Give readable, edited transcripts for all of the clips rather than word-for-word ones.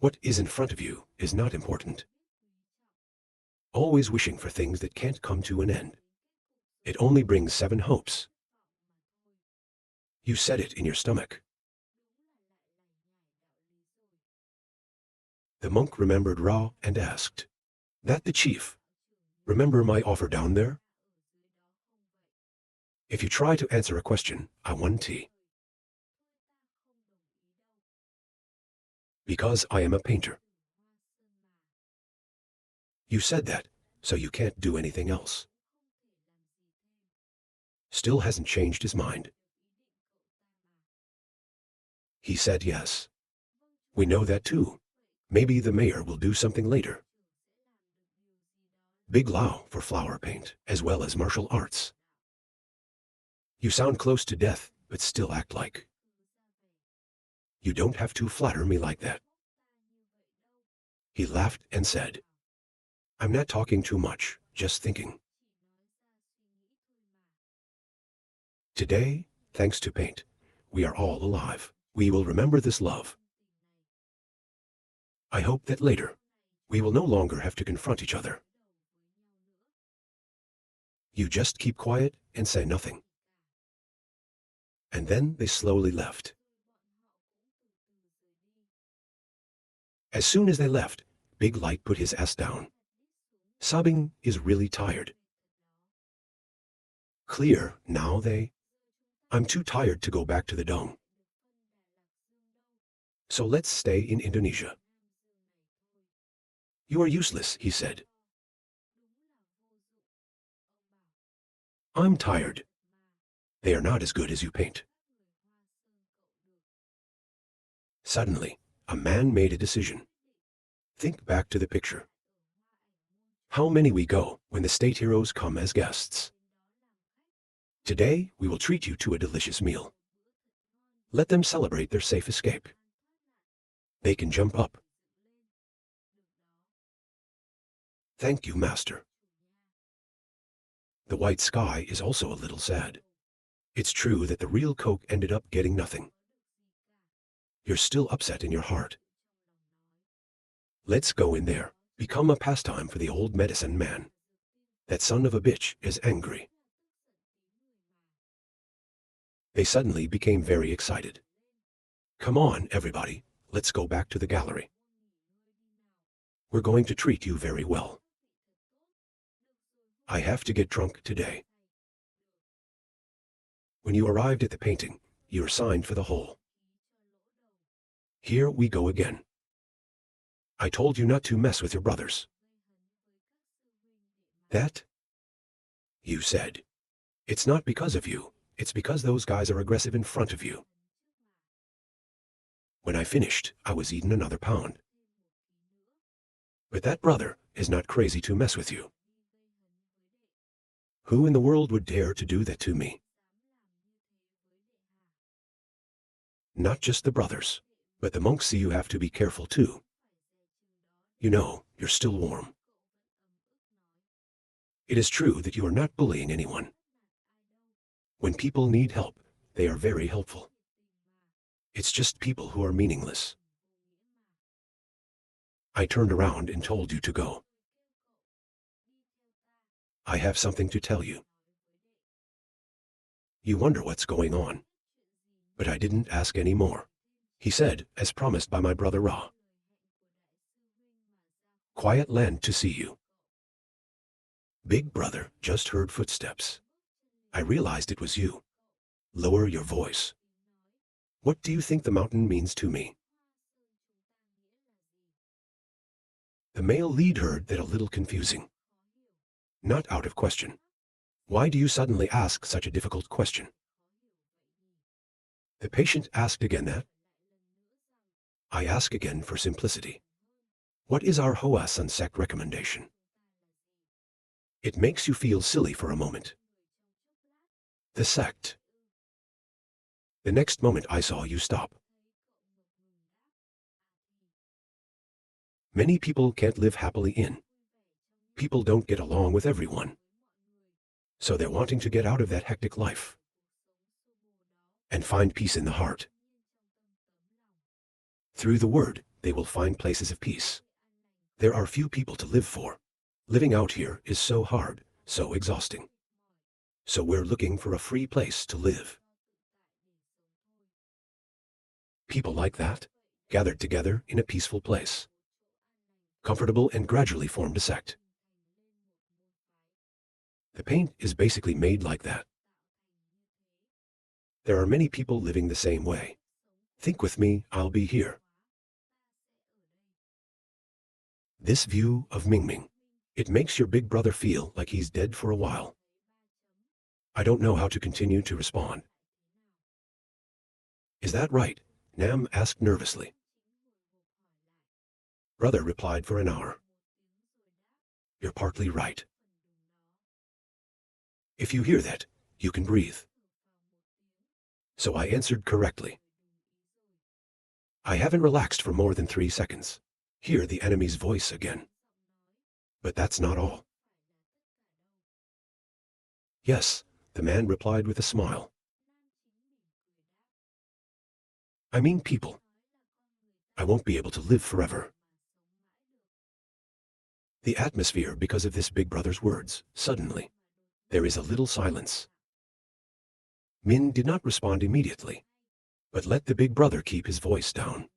What is in front of you is not important. Always wishing for things that can't come to an end. It only brings 7 hopes. You said it in your stomach. The monk remembered Ra and asked, "That the chief? Remember my offer down there? If you try to answer a question, I want tea. Because I am a painter." You said that, so you can't do anything else. Still hasn't changed his mind. He said yes. We know that too. Maybe the mayor will do something later. Big Lao for flower paint, as well as martial arts. You sound close to death, but still act like. You don't have to flatter me like that. He laughed and said, "I'm not talking too much, just thinking. Today, thanks to paint, we are all alive. We will remember this love. I hope that later, we will no longer have to confront each other. You just keep quiet and say nothing." And then they slowly left. As soon as they left, Big Light put his ass down. Sobbing is really tired. Clear, now I'm too tired to go back to the dome. So let's stay in Indonesia. You are useless, he said. I'm tired. They are not as good as you paint. Suddenly, a man made a decision. Think back to the picture. How many we go when the state heroes come as guests. Today, we will treat you to a delicious meal. Let them celebrate their safe escape. They can jump up. Thank you, Master. The white sky is also a little sad. It's true that the real Coke ended up getting nothing. You're still upset in your heart. Let's go in there, become a pastime for the old medicine man. That son of a bitch is angry. They suddenly became very excited. Come on, everybody, let's go back to the gallery. We're going to treat you very well. I have to get drunk today. When you arrived at the painting, you were signed for the hole. Here we go again. I told you not to mess with your brothers. That? You said. It's not because of you, it's because those guys are aggressive in front of you. When I finished, I was eating another pound. But that brother is not crazy to mess with you. Who in the world would dare to do that to me? Not just the brothers, but the monks see you have to be careful too. You know, you're still warm. It is true that you are not bullying anyone. When people need help, they are very helpful. It's just people who are meaningless. I turned around and told you to go. I have something to tell you. You wonder what's going on. But I didn't ask any more, he said, as promised by my brother Ra. Quiet land to see you. Big brother just heard footsteps. I realized it was you. Lower your voice. What do you think the mountain means to me? The male lead heard that a little confusing. Not out of question. Why do you suddenly ask such a difficult question? The patient asked again that. I ask again for simplicity. What is our Hua Sect recommendation? It makes you feel silly for a moment. The sect. The next moment I saw you stop. Many people can't live happily in. People don't get along with everyone. So they're wanting to get out of that hectic life and find peace in the heart. Through the word, they will find places of peace. There are few people to live for. Living out here is so hard, so exhausting. So we're looking for a free place to live. People like that, gathered together in a peaceful place, comfortable, and gradually formed a sect. The paint is basically made like that. There are many people living the same way. Think with me, I'll be here. This view of Mingming, it makes your big brother feel like he's dead for a while. I don't know how to continue to respond. Is that right? Nam asked nervously. Brother replied for an hour. You're partly right. If you hear that, you can breathe. So I answered correctly. I haven't relaxed for more than 3 seconds. Hear the enemy's voice again. But that's not all. Yes, the man replied with a smile. I mean people. I won't be able to live forever. The atmosphere, because of this big brother's words, suddenly, there is a little silence. Min did not respond immediately, but let the big brother keep his voice down.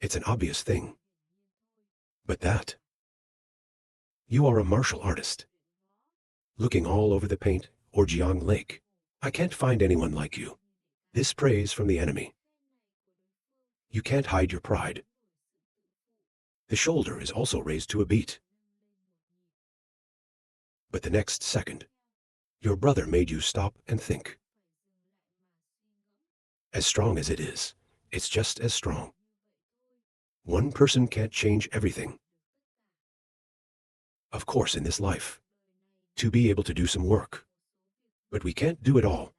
It's an obvious thing. But that. You are a martial artist. Looking all over the paint, or Jiang Lake, I can't find anyone like you. This praise from the enemy. You can't hide your pride. The shoulder is also raised to a beat. But the next second, your brother made you stop and think. As strong as it is, it's just as strong. One person can't change everything. Of course, in this life, to be able to do some work, but we can't do it all.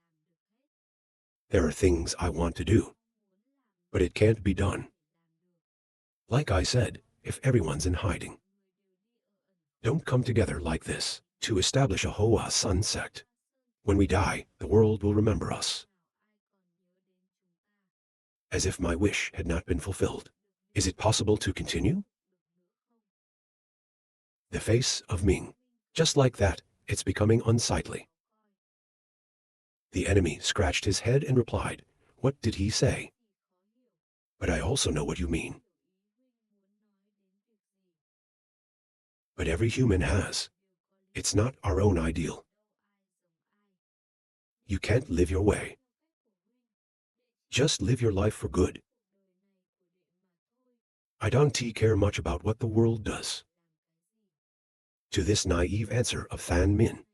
There are things I want to do, but it can't be done. Like I said, if everyone's in hiding, don't come together like this to establish a Hoa Sun sect. When we die, the world will remember us. As if my wish had not been fulfilled. Is it possible to continue? The face of Ming. Just like that, it's becoming unsightly. The enemy scratched his head and replied, what did he say? But I also know what you mean. But every human has. It's not our own ideal. You can't live your way. Just live your life for good. I don't care much about what the world does. To this naive answer of Than Min,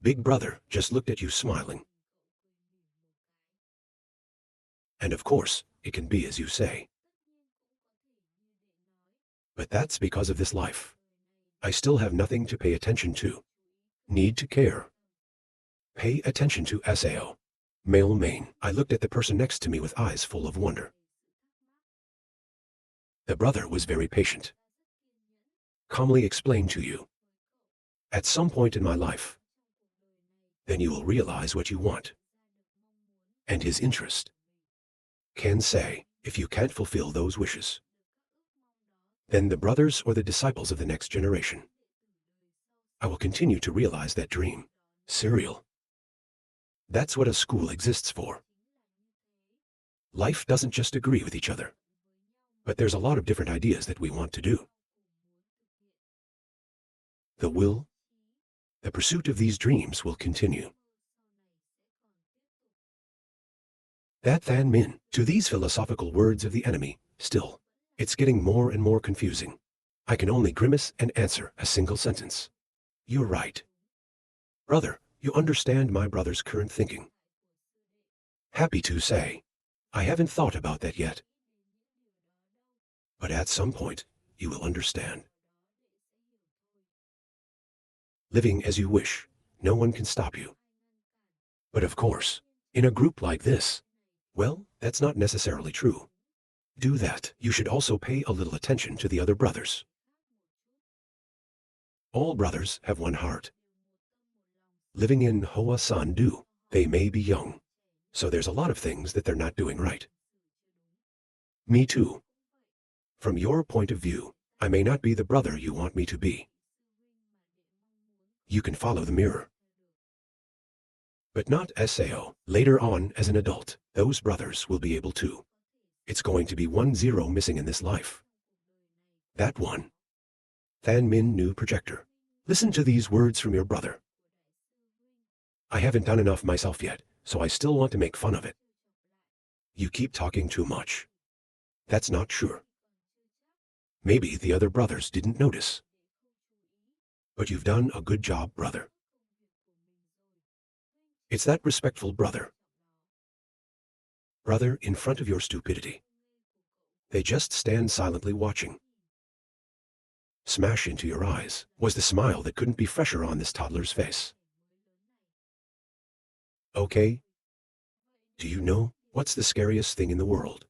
Big Brother just looked at you smiling. And of course, it can be as you say. But that's because of this life. I still have nothing to pay attention to. Need to care. Pay attention to Sao. Male main. I looked at the person next to me with eyes full of wonder. The brother was very patient. Calmly explained to you. At some point in my life, then you will realize what you want. And his interest. Can say, if you can't fulfill those wishes, then the brothers or the disciples of the next generation. I will continue to realize that dream. Serial. That's what a school exists for. Life doesn't just agree with each other. But there's a lot of different ideas that we want to do. The will, the pursuit of these dreams will continue. That Than Min, to these philosophical words of the enemy, still, it's getting more and more confusing. I can only grimace and answer a single sentence. You're right. Brother, you understand my brother's current thinking. Happy to say, I haven't thought about that yet. But at some point, you will understand. Living as you wish, no one can stop you. But of course, in a group like this, well, that's not necessarily true. Do that. You should also pay a little attention to the other brothers. All brothers have one heart. Living in Hoa San do, they may be young, so there's a lot of things that they're not doing right. Me too. From your point of view, I may not be the brother you want me to be. You can follow the mirror. But not SAO. Later on, as an adult, those brothers will be able to. It's going to be 1-0 missing in this life. That one. Than Min new projector. Listen to these words from your brother. I haven't done enough myself yet, so I still want to make fun of it. You keep talking too much. That's not sure. Maybe the other brothers didn't notice. But you've done a good job, brother. It's that respectful brother. Brother in front of your stupidity. They just stand silently watching. Smash into your eyes was the smile that couldn't be fresher on this toddler's face. Okay? Do you know what's the scariest thing in the world?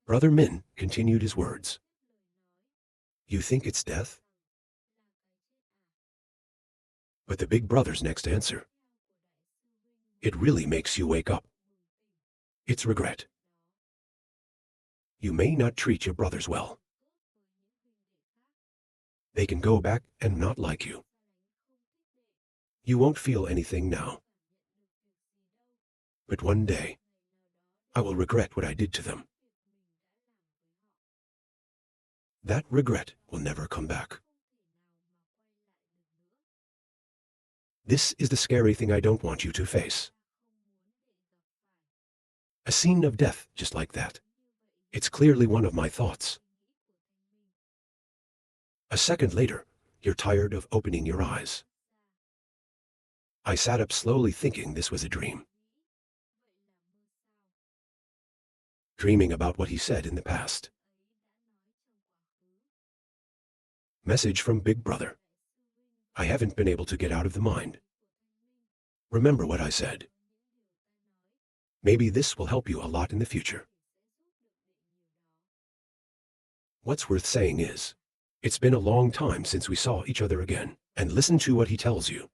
Brother Min continued his words. You think it's death? But the big brother's next answer. It really makes you wake up. It's regret. You may not treat your brothers well. They can go back and not like you. You won't feel anything now. But one day, I will regret what I did to them. That regret will never come back. This is the scary thing I don't want you to face. A scene of death just like that. It's clearly one of my thoughts. A second later, you're tired of opening your eyes. I sat up slowly thinking this was a dream. Dreaming about what he said in the past. Message from Big Brother. I haven't been able to get out of the mind. Remember what I said. Maybe this will help you a lot in the future. What's worth saying is, it's been a long time since we saw each other again, and listen to what he tells you.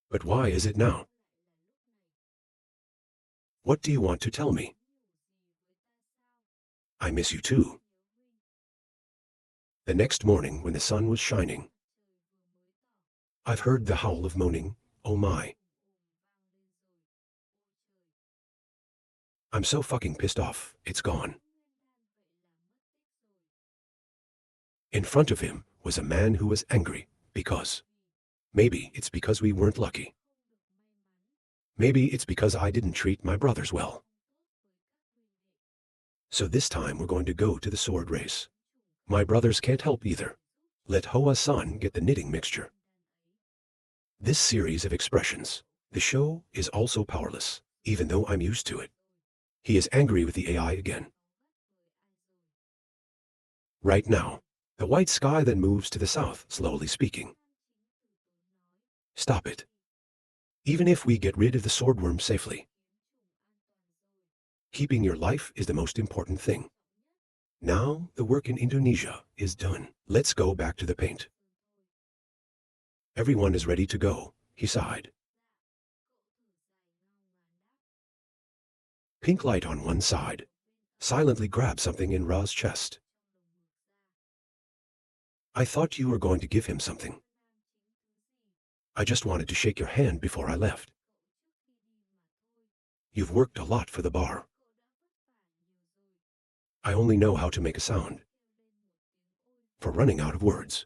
But why is it now? What do you want to tell me? I miss you too. The next morning when the sun was shining, I've heard the howl of moaning, oh my. I'm so fucking pissed off, it's gone. In front of him was a man who was angry because, maybe it's because we weren't lucky. Maybe it's because I didn't treat my brothers well. So this time we're going to go to the sword race. My brothers can't help either. Let Hoa-san get the knitting mixture. This series of expressions, the show is also powerless, even though I'm used to it. He is angry with the AI again. Right now, the white sky then moves to the south, slowly speaking. Stop it. Even if we get rid of the swordworm safely. Keeping your life is the most important thing. Now the work in Indonesia is done. Let's go back to the paint. Everyone is ready to go, he sighed. Pink light on one side. Silently grabbed something in Ra's chest. I thought you were going to give him something. I just wanted to shake your hand before I left. You've worked a lot for the bar. I only know how to make a sound. For running out of words.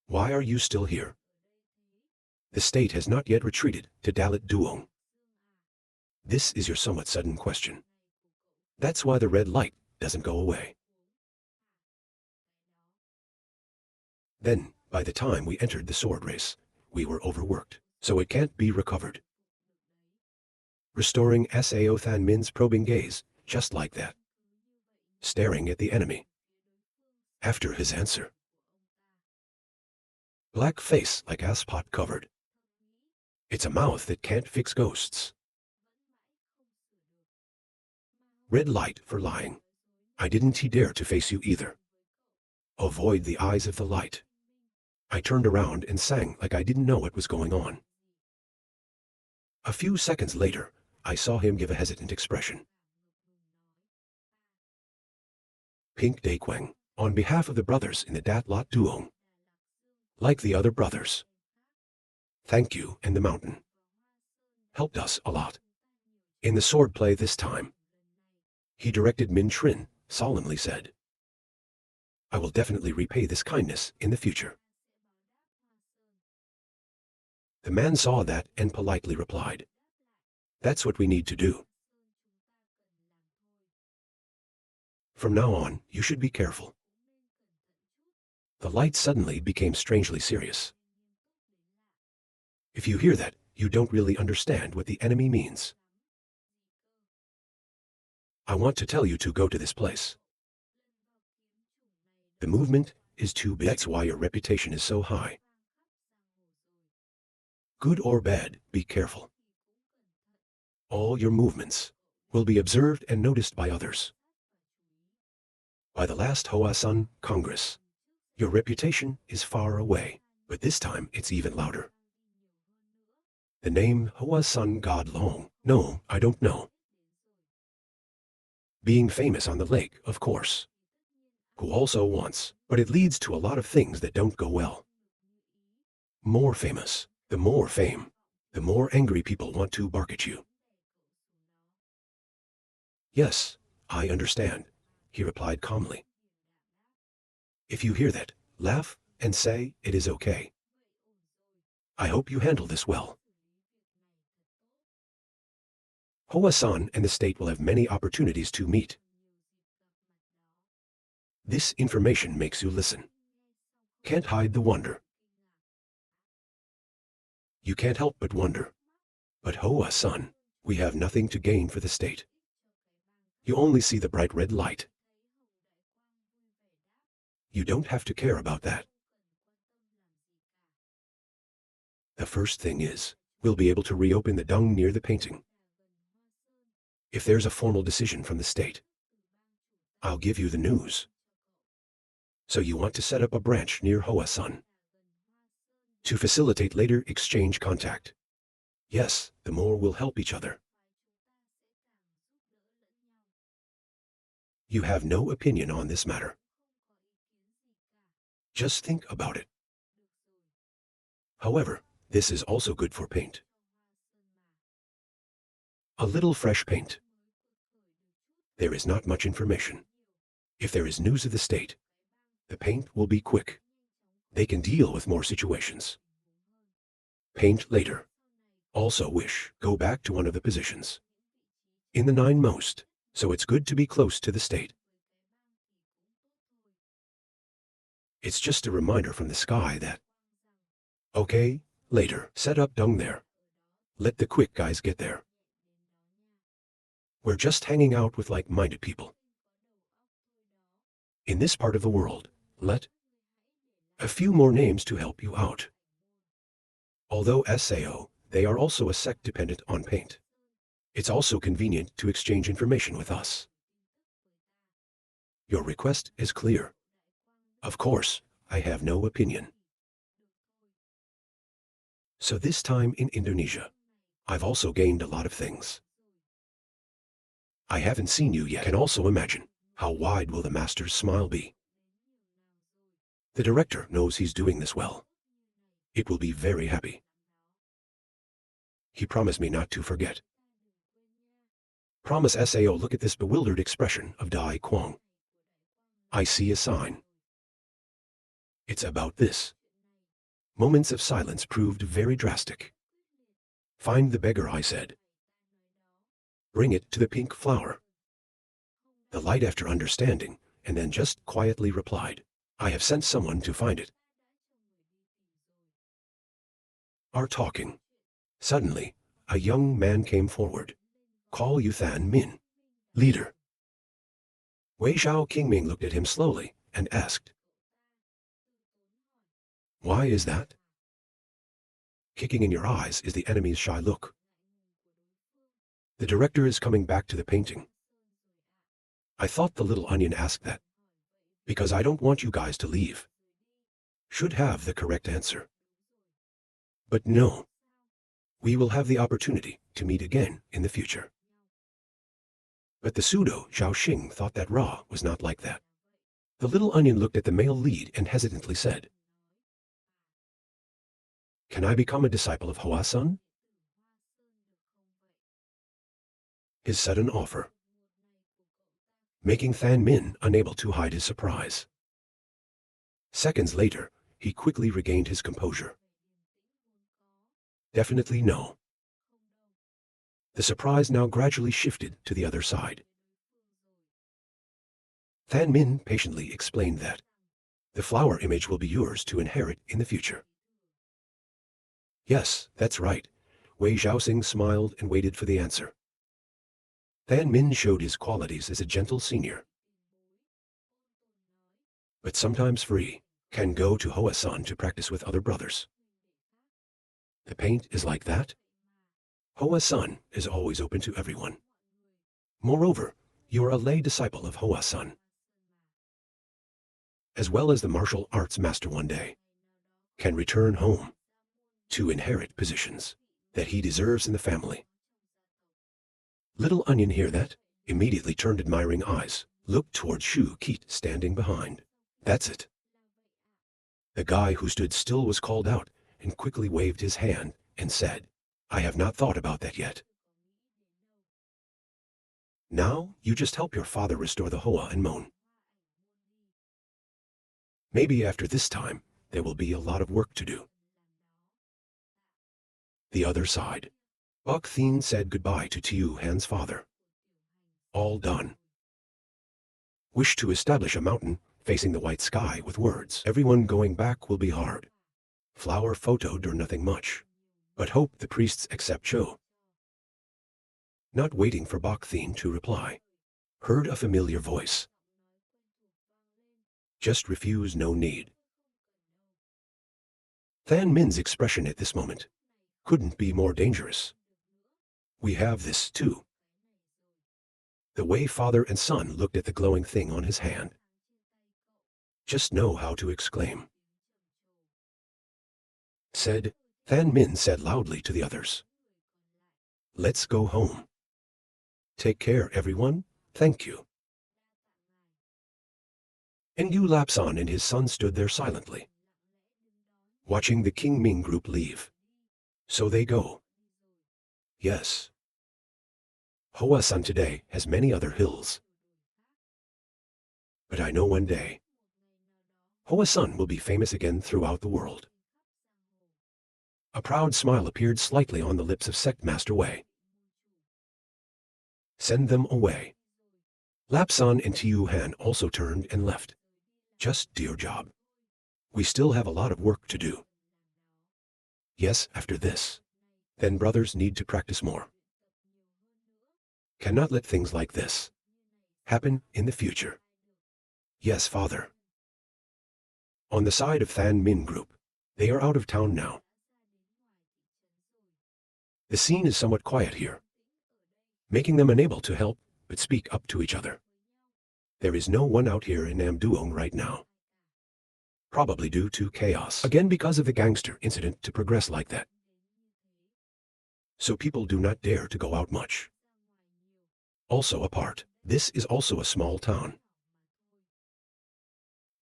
Why are you still here? The state has not yet retreated to Dalit Duong. This is your somewhat sudden question. That's why the red light doesn't go away. Then, by the time we entered the sword race, we were overworked, so it can't be recovered. Restoring Sao Than Min's probing gaze, just like that. Staring at the enemy. After his answer. Black face like asspot covered. It's a mouth that can't fix ghosts. Red light for lying. I didn't he dare to face you either. Avoid the eyes of the light. I turned around and sang like I didn't know what was going on. A few seconds later, I saw him give a hesitant expression. Pink Daekwang, on behalf of the brothers in the Dat Lot Duong. Like the other brothers. Thank you, and the mountain helped us a lot. In the swordplay this time, he directed Min Trin, solemnly said, I will definitely repay this kindness in the future. The man saw that and politely replied, That's what we need to do. From now on, you should be careful. The light suddenly became strangely serious. If you hear that, you don't really understand what the enemy means. I want to tell you to go to this place. The movement is too big. That's why your reputation is so high. Good or bad, be careful. All your movements will be observed and noticed by others. By the last Hoa Sun Congress, your reputation is far away, but this time it's even louder. The name Hoa Sun God Long, no, I don't know. Being famous on the lake, of course. Who also wants, but it leads to a lot of things that don't go well. More famous, the more fame, the more angry people want to bark at you. Yes, I understand, he replied calmly. If you hear that, laugh and say it is okay. I hope you handle this well. Hoa San and the state will have many opportunities to meet. This information makes you listen. Can't hide the wonder. You can't help but wonder. But Hoa San, we have nothing to gain for the state. You only see the bright red light. You don't have to care about that. The first thing is, we'll be able to reopen the dung near the painting. If there's a formal decision from the state, I'll give you the news. So you want to set up a branch near Hoa San to facilitate later exchange contact. Yes, the more we'll help each other. You have no opinion on this matter. Just think about it. However, this is also good for paint. A little fresh paint. There is not much information. If there is news of the state, the paint will be quick. They can deal with more situations. Paint later. Also wish, go back to one of the positions. In the 9 most, so it's good to be close to the state. It's just a reminder from the sky that, okay, later, set up dung there. Let the quick guys get there. We're just hanging out with like-minded people. In this part of the world, let a few more names to help you out. Although SAO, they are also a sect dependent on paint. It's also convenient to exchange information with us. Your request is clear. Of course, I have no opinion. So this time in Indonesia, I've also gained a lot of things. I haven't seen you yet. Can also imagine, how wide will the master's smile be? The director knows he's doing this well. It will be very happy. He promised me not to forget. Promise SAO. Look at this bewildered expression of Dai Kwang. I see a sign. It's about this. Moments of silence proved very drastic. Find the beggar, I said. Bring it to the pink flower. The light after understanding, and then just quietly replied, I have sent someone to find it. Are talking. Suddenly, a young man came forward. Call Yuthan Min. Leader. Wei Xiao Qingming looked at him slowly and asked, Why is that? Kicking in your eyes is the enemy's shy look. The director is coming back to the painting. I thought the little onion asked that, because I don't want you guys to leave. Should have the correct answer. But no. We will have the opportunity to meet again in the future. But the pseudo Zhao Xing thought that Ra was not like that. The little onion looked at the male lead and hesitantly said, "Can I become a disciple of Hua Sun?" His sudden offer, making Than Min unable to hide his surprise. Seconds later, he quickly regained his composure. Definitely no. The surprise now gradually shifted to the other side. Than Min patiently explained that the flower image will be yours to inherit in the future. Yes, that's right. Wei Zhaoxing smiled and waited for the answer. Than Min showed his qualities as a gentle senior. But sometimes free, can go to Hua Sun to practice with other brothers. The paint is like that? Hua Sun is always open to everyone. Moreover, you are a lay disciple of Hua Sun, as well as the martial arts master one day, can return home to inherit positions that he deserves in the family. Little Onion hear that, immediately turned admiring eyes, looked toward Shu Keat standing behind. That's it. The guy who stood still was called out and quickly waved his hand and said, "I have not thought about that yet." Now, you just help your father restore the Hoa and Mon. Maybe after this time, there will be a lot of work to do. The other side. Bok Thien said goodbye to Tiu Han's father. All done. Wish to establish a mountain facing the white sky with words. Everyone going back will be hard. Flower photoed or nothing much. But hope the priests accept Cho. Not waiting for Bok Thien to reply. Heard a familiar voice. Just refuse, no need. Than Min's expression at this moment couldn't be more dangerous. We have this too. The way father and son looked at the glowing thing on his hand. Just know how to exclaim. Said, Than Min said loudly to the others. Let's go home. Take care, everyone. Thank you. Engu Lapsan and his son stood there silently, watching the King Ming group leave. So they go. Yes. Hua Sun today has many other hills. But I know one day, Hua Sun will be famous again throughout the world. A proud smile appeared slightly on the lips of Sect Master Wei. Send them away. Lapsan and Tiu Han also turned and left. Just do your job. We still have a lot of work to do. Yes, after this. Then brothers need to practice more. Cannot let things like this happen in the future. Yes, father. On the side of Than Min group, they are out of town now. The scene is somewhat quiet here, making them unable to help but speak up to each other. There is no one out here in Nam Duong right now. Probably due to chaos. Again because of the gangster incident to progress like that. So people do not dare to go out much. Also apart, this is also a small town.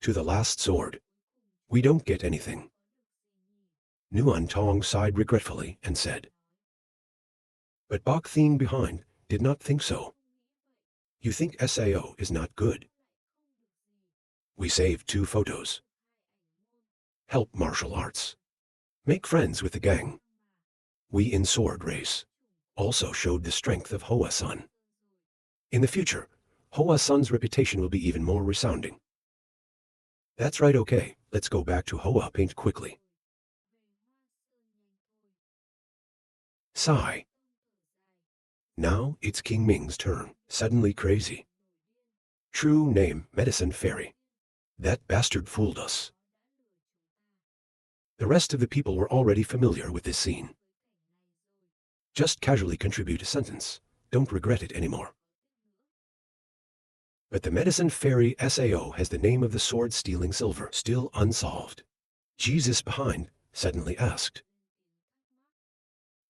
To the last sword, we don't get anything. Nguyen Tong sighed regretfully and said. But Bok Thien behind did not think so. You think SAO is not good. We saved 2 photos. Help martial arts. Make friends with the gang. We in sword race also showed the strength of Hua Sun. In the future, Hua Sun's reputation will be even more resounding. That's right, okay, let's go back to Hoa paint quickly. Sigh. Now it's King Ming's turn. Suddenly crazy. True name, Medicine Fairy. That bastard fooled us. The rest of the people were already familiar with this scene. Just casually contribute a sentence. Don't regret it anymore. But the Medicine Fairy SAO has the name of the sword-stealing silver still unsolved. Jesus behind suddenly asked.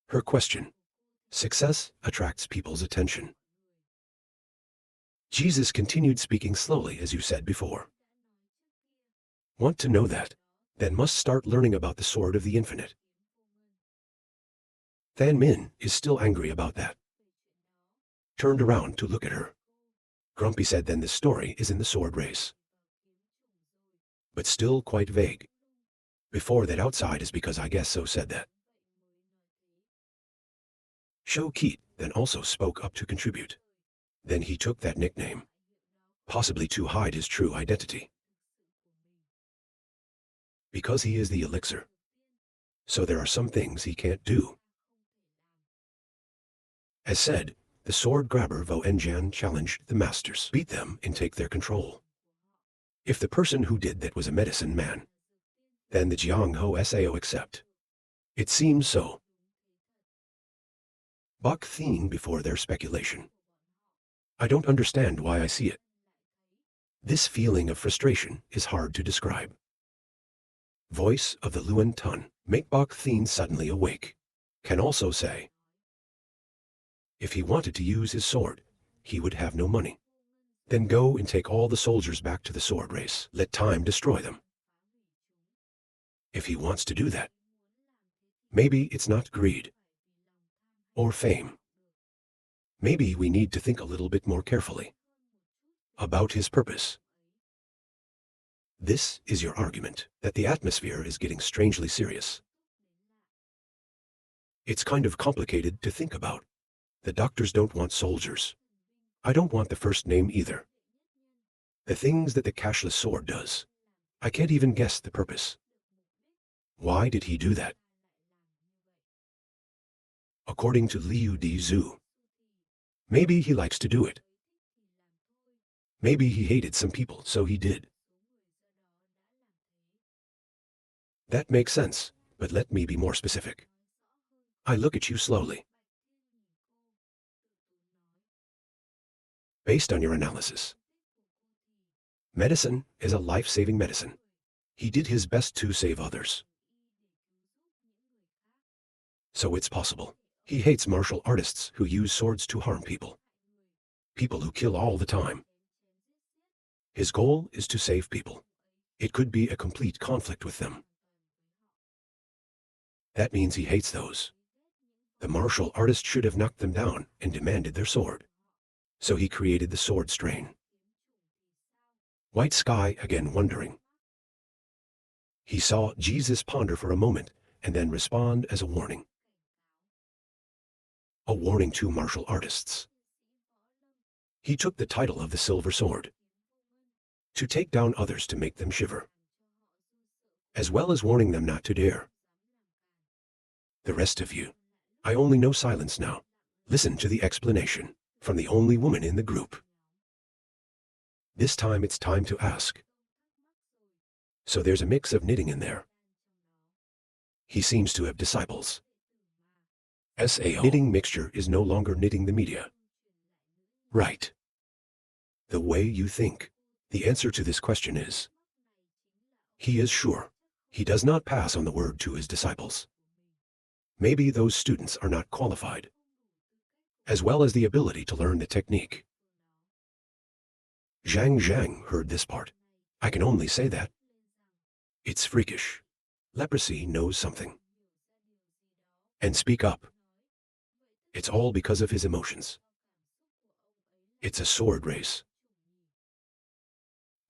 Her question. Success attracts people's attention. Jesus continued speaking slowly as you said before. Want to know that? Then must start learning about the Sword of the Infinite. Than Min is still angry about that. Turned around to look at her. Grumpy said then this story is in the sword race. But still quite vague. Before that outside is because I guess so said that. Sho Keat then also spoke up to contribute. Then he took that nickname. Possibly to hide his true identity. Because he is the elixir. So there are some things he can't do. As said, the sword grabber Vo Enjan challenged the masters, beat them and take their control. If the person who did that was a medicine man, then the Jiang Ho Sao accept. It seems so. Bok Thien before their speculation. I don't understand why I see it. This feeling of frustration is hard to describe. Voice of the Luan Tun, make Bok Thien suddenly awake. Can also say, if he wanted to use his sword, he would have no money. Then go and take all the soldiers back to the sword race. Let time destroy them. If he wants to do that. Maybe it's not greed. Or fame. Maybe we need to think a little bit more carefully. About his purpose. This is your argument, that the atmosphere is getting strangely serious. It's kind of complicated to think about. The doctors don't want soldiers. I don't want the first name either. The things that the cashless sword does. I can't even guess the purpose. Why did he do that? According to Liu Di Zhu. Maybe he likes to do it. Maybe he hated some people, so he did. That makes sense, but let me be more specific. I look at you slowly. Based on your analysis. Medicine is a life-saving medicine. He did his best to save others. So it's possible. He hates martial artists who use swords to harm people. People who kill all the time. His goal is to save people. It could be a complete conflict with them. That means he hates those. The martial artist should have knocked them down and demanded their sword. So he created the sword strain. White Sky again wondering. He saw Jesus ponder for a moment and then respond as a warning. A warning to martial artists. He took the title of the Silver Sword. To take down others to make them shiver. As well as warning them not to dare. The rest of you. I only know silence now. Listen to the explanation. From the only woman in the group. This time it's time to ask. So there's a mix of knitting in there. He seems to have disciples. SAO. Knitting mixture is no longer knitting the media. Right. The way you think. The answer to this question is. He is sure. He does not pass on the word to his disciples. Maybe those students are not qualified. As well as the ability to learn the technique. Zhang heard this part. I can only say that. It's freakish. Leprosy knows something. And speak up. It's all because of his emotions. It's a sword race.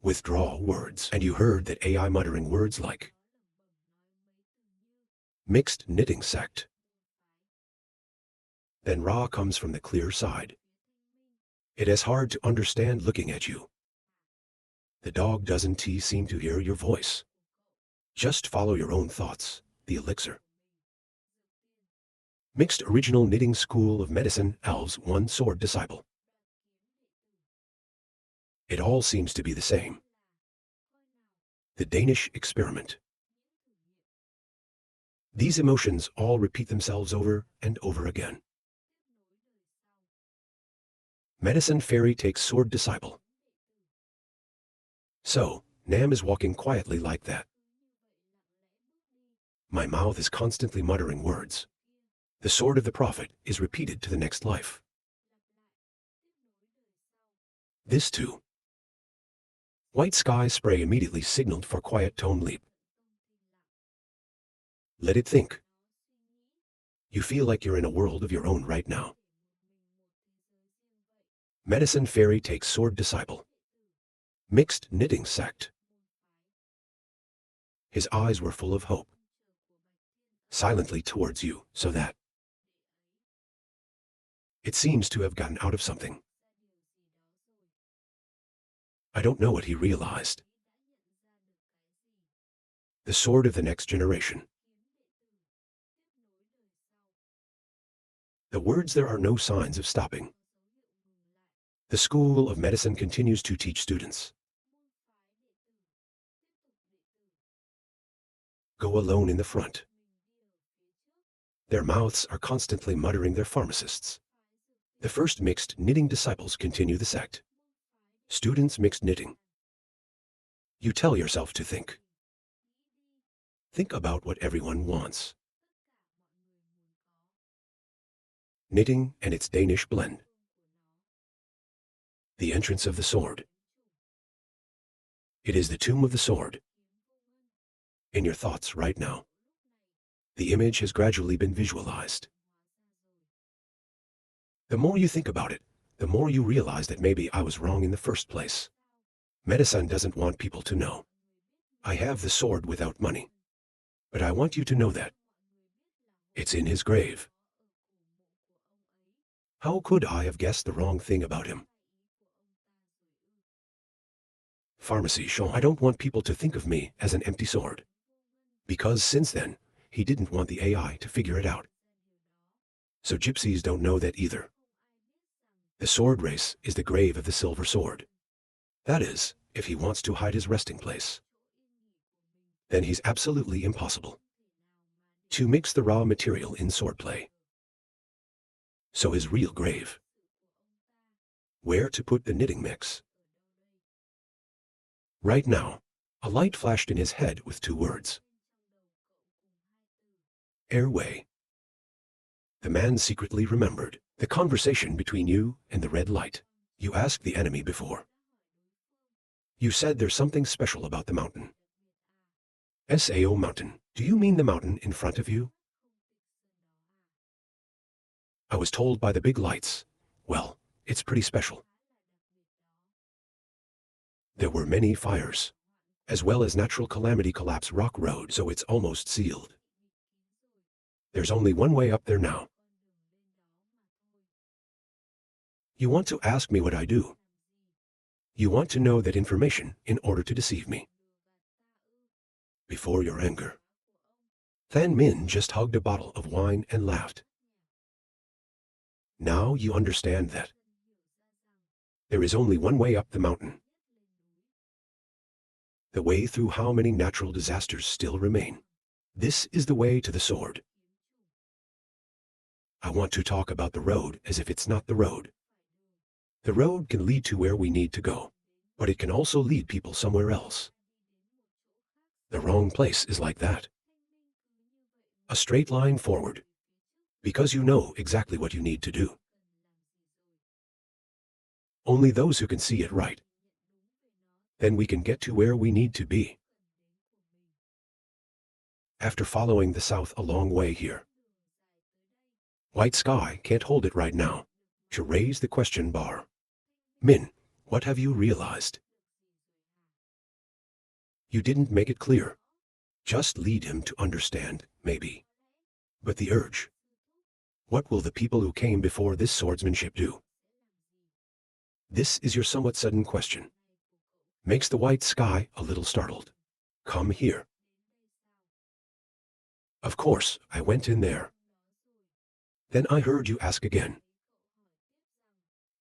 Withdraw words. And you heard that AI muttering words like mixed knitting sect. Then Ra comes from the clear side. It is hard to understand looking at you. The dog doesn't seem to hear your voice. Just follow your own thoughts, the elixir. Mixed Original Knitting School of Medicine Elves One Sword Disciple. It all seems to be the same. The Danish experiment. These emotions all repeat themselves over and over again. Medicine Fairy takes sword disciple. So, Nam is walking quietly like that. My mouth is constantly muttering words. The sword of the prophet is repeated to the next life. This too. White sky spray immediately signaled for quiet tone leap. Let it think. You feel like you're in a world of your own right now. Medicine fairy takes sword disciple. Mixed knitting sect. His eyes were full of hope. Silently towards you, so that it seems to have gotten out of something. I don't know what he realized. The sword of the next generation. The words there are no signs of stopping. The School of Medicine continues to teach students. Go alone in the front. Their mouths are constantly muttering their pharmacists. The first mixed knitting disciples continue the sect. Students mixed knitting. You tell yourself to think. Think about what everyone wants. Knitting and its Danish blend. The entrance of the sword. It is the tomb of the sword. In your thoughts right now. The image has gradually been visualized. The more you think about it, the more you realize that maybe I was wrong in the first place. Medicine doesn't want people to know. I have the sword without money. But I want you to know that it's in his grave. How could I have guessed the wrong thing about him? Pharmacy Sean, I don't want people to think of me as an empty sword. Because since then, he didn't want the AI to figure it out. So gypsies don't know that either. The sword race is the grave of the silver sword. That is, if he wants to hide his resting place. Then he's absolutely impossible to mix the raw material in swordplay. So his real grave. Where to put the knitting mix? Right now, a light flashed in his head with 2 words. Airway. The man secretly remembered the conversation between you and the red light. You asked the enemy before. You said there's something special about the mountain. Sao mountain. Do you mean the mountain in front of you? I was told by the big lights. Well, it's pretty special. There were many fires, as well as natural calamity collapse rock road, so it's almost sealed. There's only one way up there now. You want to ask me what I do. You want to know that information in order to deceive me. Before your anger. Than Min just hugged a bottle of wine and laughed. Now you understand that there is only one way up the mountain. The way through how many natural disasters still remain. This is the way to the sword. I want to talk about the road as if it's not the road. The road can lead to where we need to go, but it can also lead people somewhere else. The wrong place is like that. A straight line forward, because you know exactly what you need to do. Only those who can see it right. Then we can get to where we need to be. After following the south a long way here. White sky can't hold it right now. To raise the question bar. Min, what have you realized? You didn't make it clear. Just lead him to understand, maybe. But the urge. What will the people who came before this swordsmanship do? This is your somewhat sudden question. Makes the white sky a little startled. Come here. Of course, I went in there. Then I heard you ask again.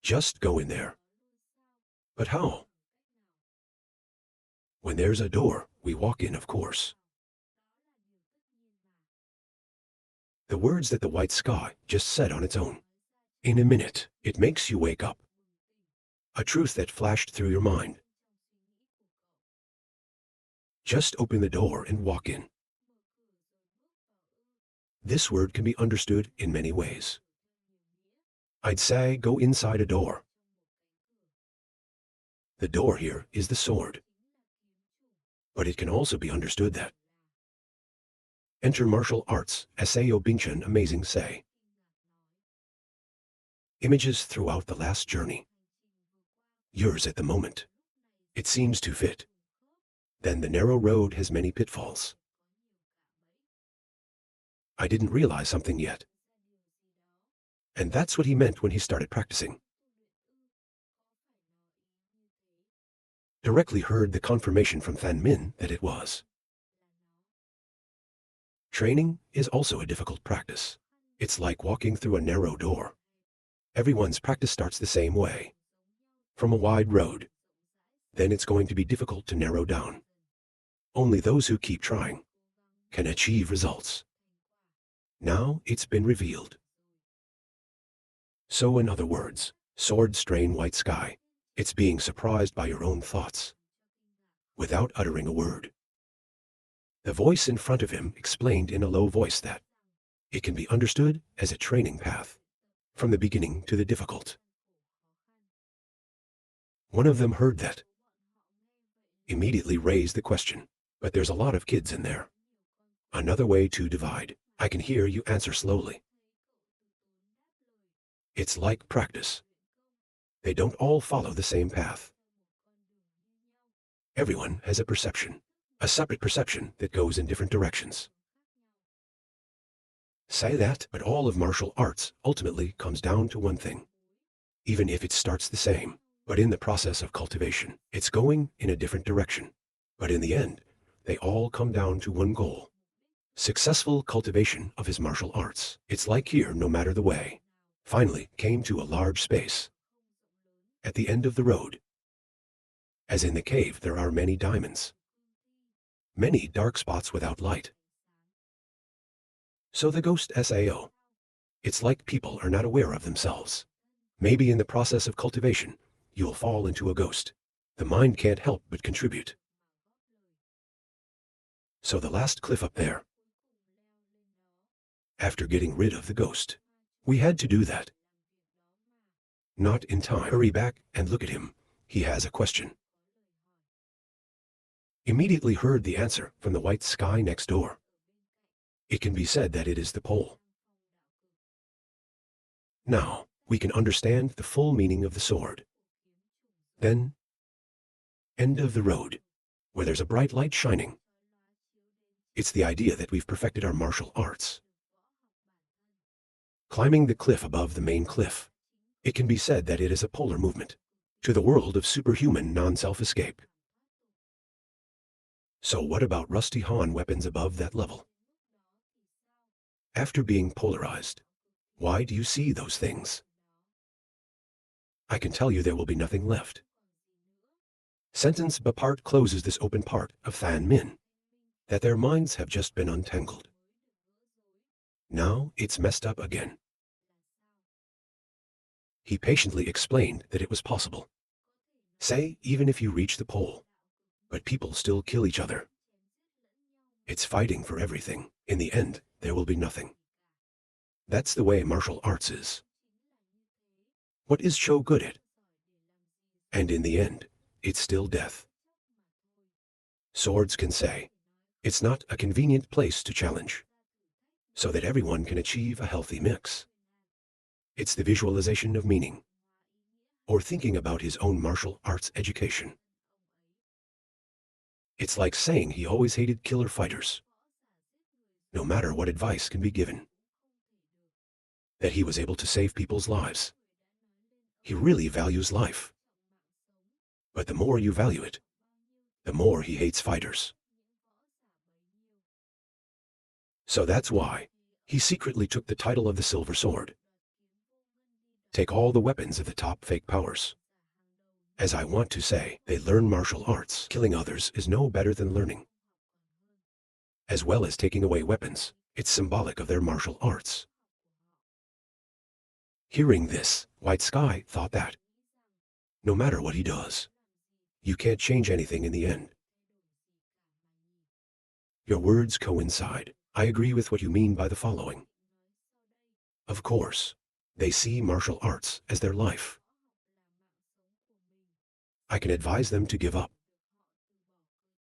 Just go in there. But how? When there's a door, we walk in, of course. The words that the white sky just said on its own. In a minute, it makes you wake up. A truth that flashed through your mind. Just open the door and walk in. This word can be understood in many ways. I'd say go inside a door. The door here is the sword. But it can also be understood that enter martial arts, Sao Bingchen amazing say. Images throughout the last journey. Yours at the moment. It seems to fit. Then the narrow road has many pitfalls. I didn't realize something yet. And that's what he meant when he started practicing. Directly heard the confirmation from Fan Min that it was. Training is also a difficult practice. It's like walking through a narrow door. Everyone's practice starts the same way, from a wide road. Then it's going to be difficult to narrow down. Only those who keep trying can achieve results. Now it's been revealed. So in other words, sword strain white sky. It's being surprised by your own thoughts, without uttering a word. The voice in front of him explained in a low voice that it can be understood as a training path, from the beginning to the difficult. One of them heard that, immediately raised the question, but there's a lot of kids in there. Another way to divide. I can hear you answer slowly. It's like practice. They don't all follow the same path. Everyone has a perception, a separate perception that goes in different directions. Say that, but all of martial arts ultimately comes down to one thing. Even if it starts the same, but in the process of cultivation, it's going in a different direction. But in the end, they all come down to one goal. Successful cultivation of his martial arts. It's like here, no matter the way. Finally came to a large space. At the end of the road. As in the cave, there are many diamonds. Many dark spots without light. So the ghost Sao. It's like people are not aware of themselves. Maybe in the process of cultivation, you'll fall into a ghost. The mind can't help but contribute. So the last cliff up there. After getting rid of the ghost, we had to do that. Not in time. Hurry back and look at him. He has a question. Immediately heard the answer from the white sky next door. It can be said that it is the pole. Now, we can understand the full meaning of the sword. Then, end of the road, where there's a bright light shining. It's the idea that we've perfected our martial arts. Climbing the cliff above the main cliff. It can be said that it is a polar movement to the world of superhuman non-self-escape. So what about Rusty Han weapons above that level? After being polarized, why do you see those things? I can tell you there will be nothing left. Sentence but part closes this open part of Fan Min, that their minds have just been untangled. Now it's messed up again. He patiently explained that it was possible. Say, even if you reach the pole, but people still kill each other. It's fighting for everything. In the end, there will be nothing. That's the way martial arts is. What is Cho good at? And in the end, it's still death. Swords can say, it's not a convenient place to challenge, so that everyone can achieve a healthy mix. It's the visualization of meaning, or thinking about his own martial arts education. It's like saying he always hated killer fighters, no matter what advice can be given. That he was able to save people's lives. He really values life. But the more you value it, the more he hates fighters. So that's why he secretly took the title of the Silver Sword. Take all the weapons of the top fake powers. As I want to say, they learn martial arts. Killing others is no better than learning. As well as taking away weapons, it's symbolic of their martial arts. Hearing this, White Sky thought that, no matter what he does, you can't change anything in the end. Your words coincide. I agree with what you mean by the following. Of course, they see martial arts as their life. I can advise them to give up.